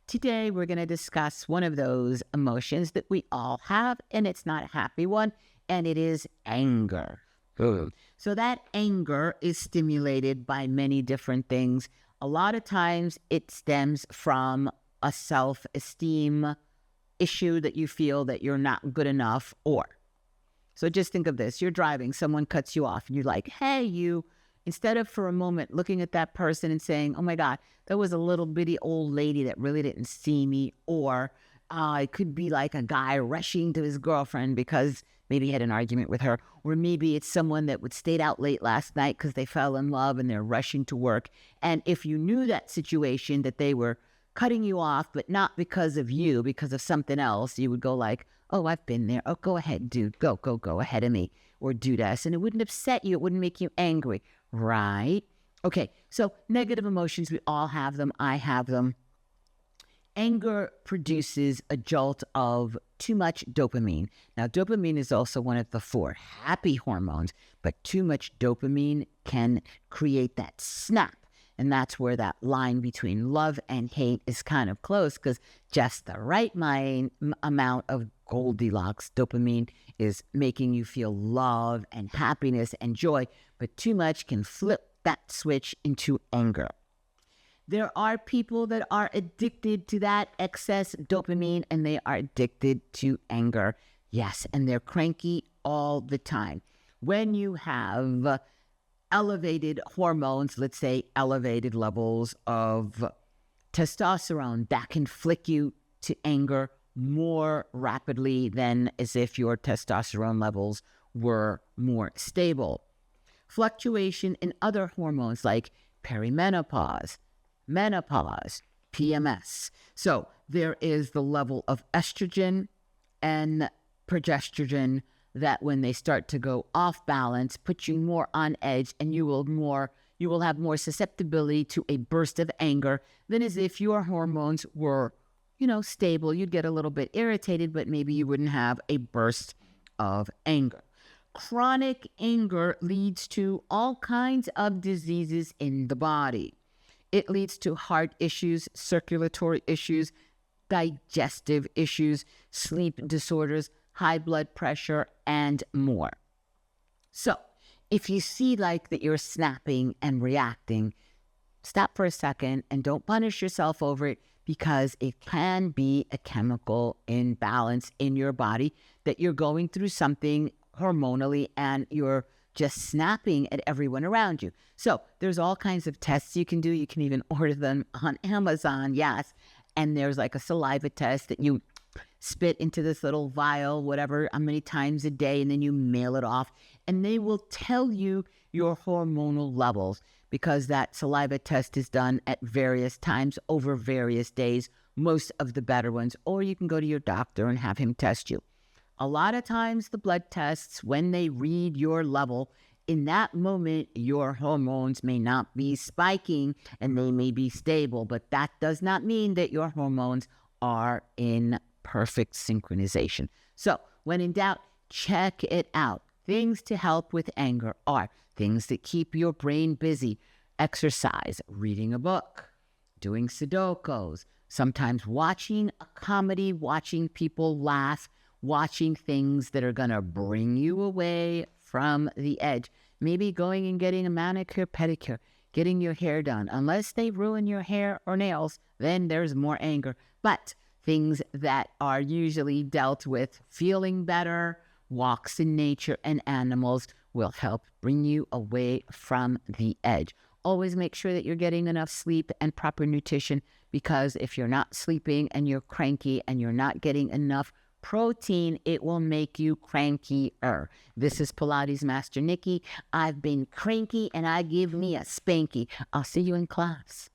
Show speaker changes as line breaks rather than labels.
Today, we're going to discuss one of those emotions that we all have, and it's not a happy one, and it is anger. So that anger is stimulated by many different things. A lot of times it stems from a self-esteem issue that you feel that you're not good enough so just think of this. You're driving, someone cuts you off, and you're like, hey, you. Instead of for a moment looking at that person and saying, oh my God, that was a little bitty old lady that really didn't see me. Or it could be like a guy rushing to his girlfriend because maybe he had an argument with her. Or maybe it's someone that stayed out late last night because they fell in love and they're rushing to work. And if you knew that situation, that they were cutting you off, but not because of you, because of something else, you would go like, oh, I've been there. Oh, go ahead, dude. Go ahead of me. Or do this. And it wouldn't upset you. It wouldn't make you angry. Right? Okay, so negative emotions, we all have them. I have them. Anger produces a jolt of too much dopamine. Now, dopamine is also one of the 4 happy hormones, but too much dopamine can create that snap. And that's where that line between love and hate is kind of close, because just the right amount of Goldilocks dopamine is making you feel love and happiness and joy, but too much can flip that switch into anger. There are people that are addicted to that excess dopamine, and they are addicted to anger. Yes, and they're cranky all the time. When you have elevated hormones, let's say elevated levels of testosterone, that can flick you to anger more rapidly than as if your testosterone levels were more stable. Fluctuation in other hormones like perimenopause, menopause, PMS. So there is the level of estrogen and progesterone that when they start to go off balance, put you more on edge, and you will have more susceptibility to a burst of anger than as if your hormones were, stable. You'd get a little bit irritated, but maybe you wouldn't have a burst of anger. Chronic anger leads to all kinds of diseases in the body. It leads to heart issues, circulatory issues, digestive issues, sleep disorders, high blood pressure, and more. So if you see like that you're snapping and reacting, stop for a second and don't punish yourself over it, because it can be a chemical imbalance in your body, that you're going through something hormonally and you're just snapping at everyone around you. So there's all kinds of tests you can do. You can even order them on Amazon, yes. And there's like a saliva test that you spit into this little vial, whatever, how many times a day, and then you mail it off. And they will tell you your hormonal levels, because that saliva test is done at various times over various days, most of the better ones. Or you can go to your doctor and have him test you. A lot of times the blood tests, when they read your level, in that moment, your hormones may not be spiking and they may be stable, but that does not mean that your hormones are in perfect synchronization. So when in doubt, check it out. Things to help with anger are things that keep your brain busy: exercise, reading a book, doing Sudokus, sometimes watching a comedy, watching people laugh, watching things that are going to bring you away from the edge. Maybe going and getting a manicure, pedicure, getting your hair done. Unless they ruin your hair or nails, then there's more anger. But things that are usually dealt with feeling better, walks in nature and animals, will help bring you away from the edge. Always make sure that you're getting enough sleep and proper nutrition, because if you're not sleeping and you're cranky and you're not getting enough protein, it will make you crankier. This is Pilates Master Nikki. I've been cranky and I give me a spanky. I'll see you in class.